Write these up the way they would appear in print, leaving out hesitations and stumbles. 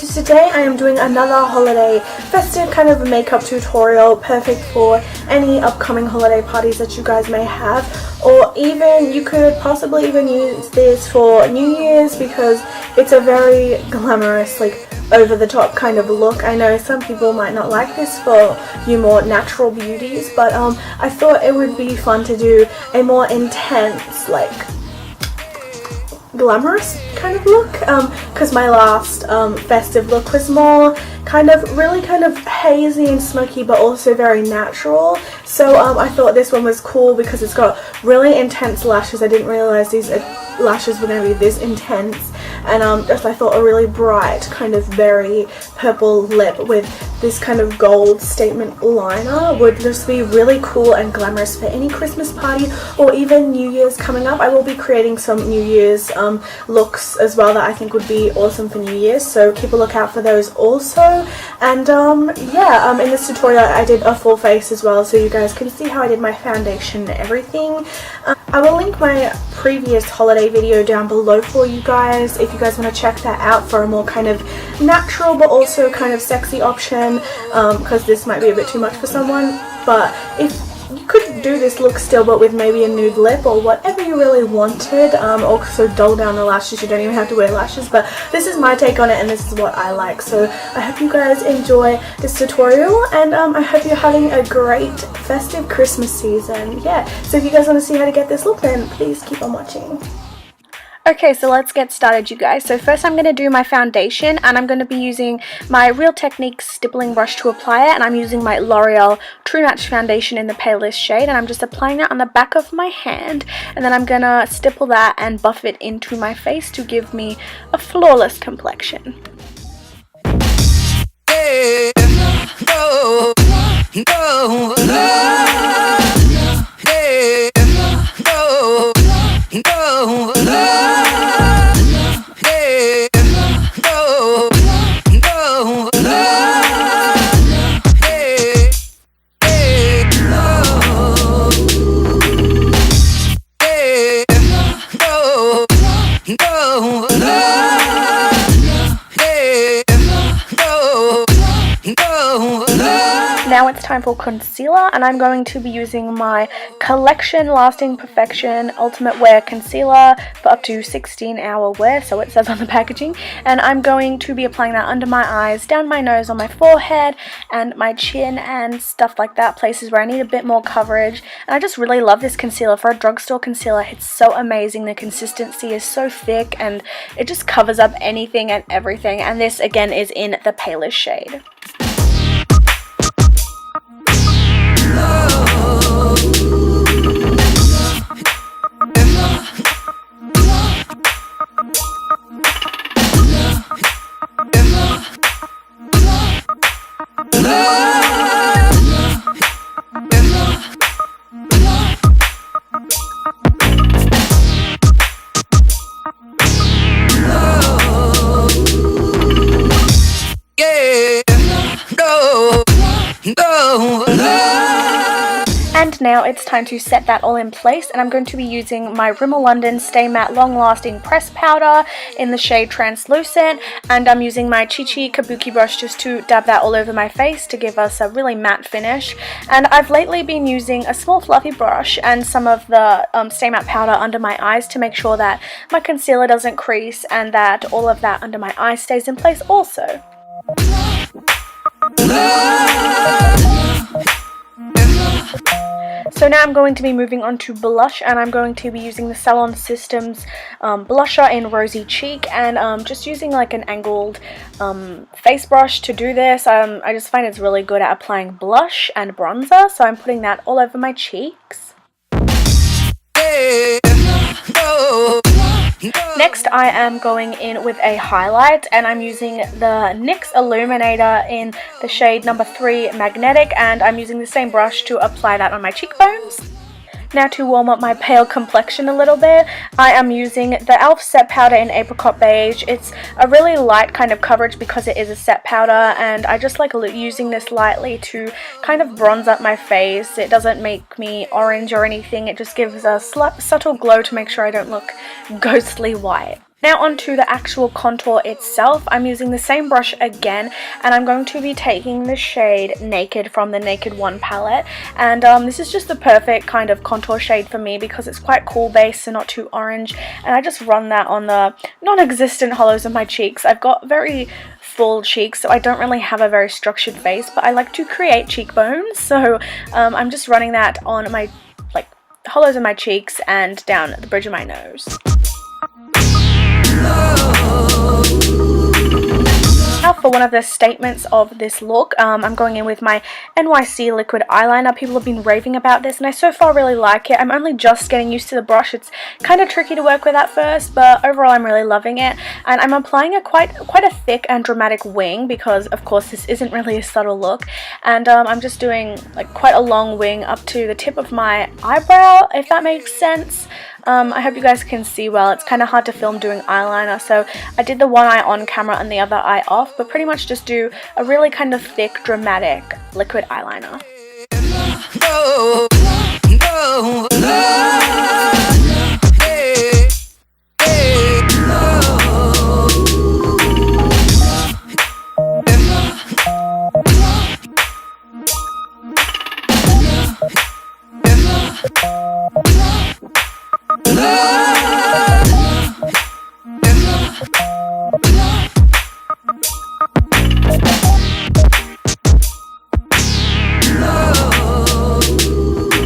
guys, so today I am doing another holiday festive kind of makeup tutorial, perfect for any upcoming holiday parties that you guys may have, or even you could possibly even use this for New Year's because it's a very glamorous, like over the top kind of look. I know some people might not like this for you more natural beauties, but I thought it would be fun to do a more intense, like glamorous kind of look, because my last festive look was more kind of hazy and smoky, but also very natural. So I thought this one was cool because it's got really intense lashes. I didn't realize these lashes were going to be this intense, and just I thought a really bright kind of berry purple lip with this kind of gold statement liner would just be really cool and glamorous for any Christmas party or even New Year's coming up. I will be creating some New Year's looks as well that I think would be awesome for New Year's, so keep a lookout for those also. And in this tutorial I did a full face as well, so you guys can see how I did my foundation and everything. I will link my previous holiday video down below for you guys if you guys want to check that out for a more kind of natural but also kind of sexy option, because this might be a bit too much for someone. But if you could do this look still but with maybe a nude lip or whatever you really wanted, also dull down the lashes. You don't even have to wear lashes, but this is my take on it and this is what I like. So I hope you guys enjoy this tutorial, and I hope you're having a great festive Christmas season. Yeah, so if you guys want to see how to get this look, then please keep on watching. Okay, so let's get started, you guys. So first I'm going to do my foundation, and I'm going to be using my Real Techniques stippling brush to apply it, and I'm using my L'Oreal True Match foundation in the palest shade, and I'm just applying it on the back of my hand, and then I'm going to stipple that and buff it into my face to give me a flawless complexion. Hey, no, no, hey, no, no, Now it's time for concealer, and I'm going to be using my Collection Lasting Perfection Ultimate Wear Concealer for up to 16-hour wear, so it says on the packaging. And I'm going to be applying that under my eyes, down my nose, on my forehead, and my chin, and stuff like that, places where I need a bit more coverage. And I just really love this concealer. For a drugstore concealer, it's so amazing. The consistency is so thick, and it just covers up anything and everything. And this, again, is in the palest shade. And now it's time to set that all in place, and I'm going to be using my Rimmel London Stay Matte Long Lasting Press Powder in the shade Translucent, and I'm using my Chi Chi Kabuki brush just to dab that all over my face to give us a really matte finish. And I've lately been using a small fluffy brush and some of the Stay Matte powder under my eyes to make sure that my concealer doesn't crease and that all of that under my eyes stays in place also. So now I'm going to be moving on to blush, and I'm going to be using the Salon Systems blusher in Rosy Cheek, and just using like an angled face brush to do this. I just find it's really good at applying blush and bronzer, so I'm putting that all over my cheeks. Hey, no. Next I am going in with a highlight, and I'm using the NYX Illuminator in the shade number 3 Magnetic, and I'm using the same brush to apply that on my cheekbones. Now to warm up my pale complexion a little bit, I am using the e.l.f. set powder in Apricot Beige. It's a really light kind of coverage because it is a set powder, and I just like using this lightly to kind of bronze up my face. It doesn't make me orange or anything, it just gives a subtle glow to make sure I don't look ghostly white. Now onto the actual contour itself. I'm using the same brush again, and I'm going to be taking the shade Naked from the Naked 1 palette, and this is just the perfect kind of contour shade for me because it's quite cool base and not too orange, and I just run that on the non-existent hollows of my cheeks. I've got very full cheeks, so I don't really have a very structured face, but I like to create cheekbones, so I'm just running that on my hollows of my cheeks and down the bridge of my nose. Now for one of the statements of this look, I'm going in with my NYC liquid eyeliner. People have been raving about this and I so far really like it. I'm only just getting used to the brush. It's kind of tricky to work with at first, but overall I'm really loving it. And I'm applying a quite a thick and dramatic wing because of course this isn't really a subtle look. And I'm just doing like quite a long wing up to the tip of my eyebrow, if that makes sense. I hope you guys can see well. It's kind of hard to film doing eyeliner, so I did the one eye on camera and the other eye off, but pretty much just do a really kind of thick, dramatic liquid eyeliner.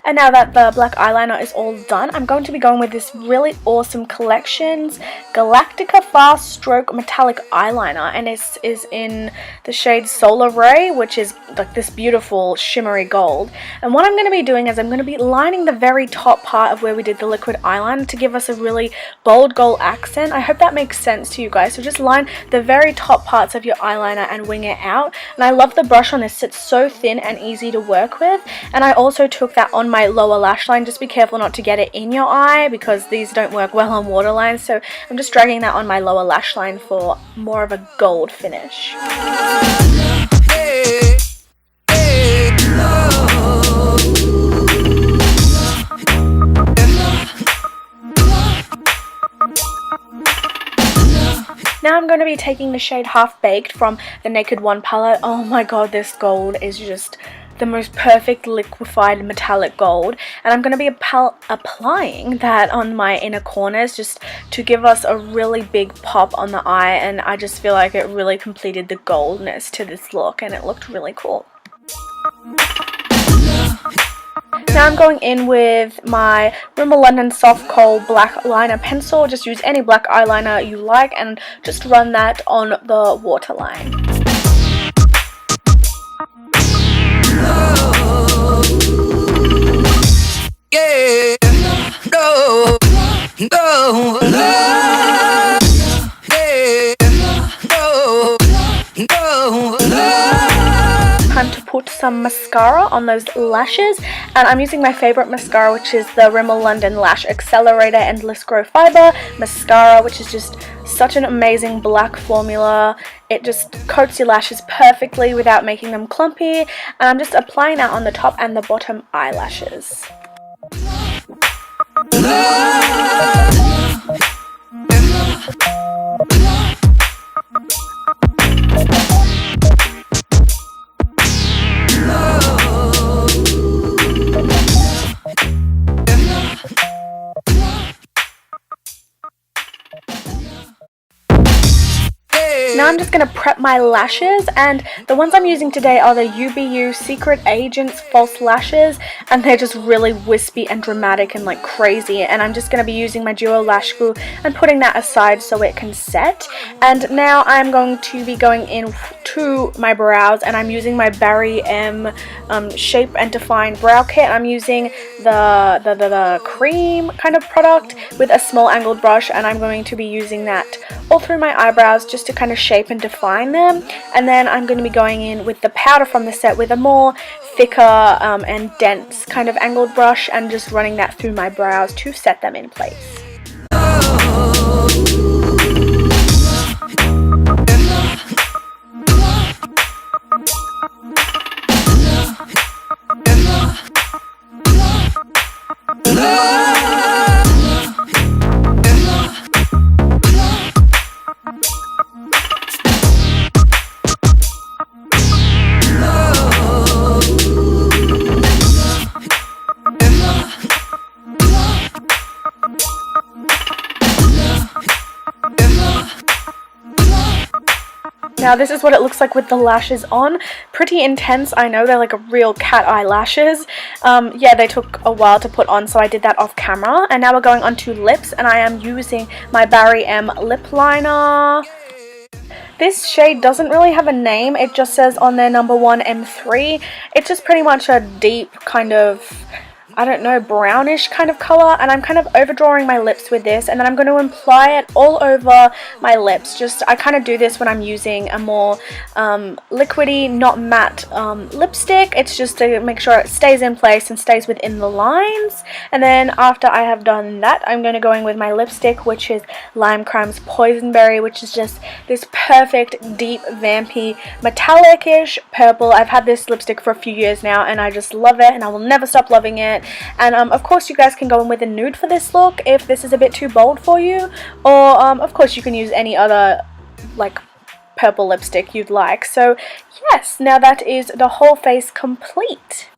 And now that the black eyeliner is all done, I'm going to be going with this really awesome Collections Galactica Fast Stroke Metallic Eyeliner, and this is in the shade Solar Ray, which is like this beautiful shimmery gold. And what I'm going to be doing is I'm going to be lining the very top part of where we did the liquid eyeliner to give us a really bold gold accent. I hope that makes sense to you guys. So just line the very top parts of your eyeliner and wing it out. And I love the brush on this. It's so thin and easy to work with. And I also took that on my lower lash line. Just be careful not to get it in your eye because these don't work well on waterlines. So I'm just dragging that on my lower lash line for more of a gold finish. Now I'm going to be taking the shade Half Baked from the Naked 1 palette. Oh my god, this gold is just the most perfect liquefied metallic gold, and I'm going to be applying that on my inner corners just to give us a really big pop on the eye, and I just feel like it really completed the goldness to this look and it looked really cool. Now I'm going in with my Rimmel London Soft Kohl black liner pencil. Just use any black eyeliner you like and just run that on the waterline. Time to put some mascara on those lashes, and I'm using my favorite mascara, which is the Rimmel London Lash Accelerator Endless Grow Fiber mascara, which is just such an amazing black formula. It just coats your lashes perfectly without making them clumpy, and I'm just applying that on the top and the bottom eyelashes. Now I'm just going to prep my lashes, and the ones I'm using today are the UBU Secret Agents False Lashes, and they're just really wispy and dramatic and like crazy, and I'm just going to be using my Duo Lash Glue and putting that aside so it can set. And now I'm going to be going in to my brows, and I'm using my Barry M Shape and Define Brow Kit. I'm using the cream kind of product with a small angled brush, and I'm going to be using that all through my eyebrows just to kind of shape and define them. And then I'm going to be going in with the powder from the set with a more thicker and dense kind of angled brush and just running that through my brows to set them in place. Now this is what it looks like with the lashes on. Pretty intense, I know, they're like a real cat eye lashes. Yeah, they took a while to put on, so I did that off camera. And now we're going on to lips, and I am using my Barry M lip liner. This shade doesn't really have a name, it just says on there number 1 M3. It's just pretty much a deep kind of, I don't know, brownish kind of color, and I'm kind of overdrawing my lips with this, and then I'm going to apply it all over my lips. I kind of do this when I'm using a more liquidy, not matte lipstick. It's just to make sure it stays in place and stays within the lines. And then after I have done that, I'm going to go in with my lipstick, which is Lime Crime's Poisonberry, which is just this perfect, deep, vampy, metallic-ish purple. I've had this lipstick for a few years now, and I just love it, and I will never stop loving it. And of course you guys can go in with a nude for this look if this is a bit too bold for you, or of course you can use any other like purple lipstick you'd like. So yes, now that is the whole face complete.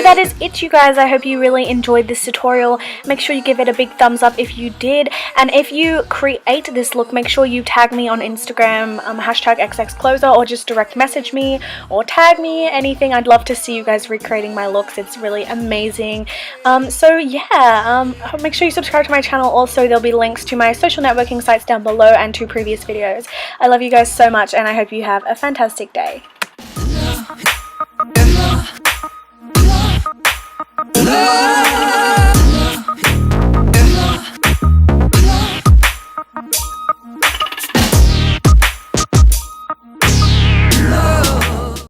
That is it, you guys. I hope you really enjoyed this tutorial. Make sure you give it a big thumbs up if you did, and if you create this look, make sure you tag me on Instagram, hashtag xxchlozaahxx, or just direct message me or tag me, anything. I'd love to see you guys recreating my looks. It's really amazing. So yeah, make sure you subscribe to my channel. Also, there'll be links to my social networking sites down below and to previous videos. I love you guys so much, and I hope you have a fantastic day.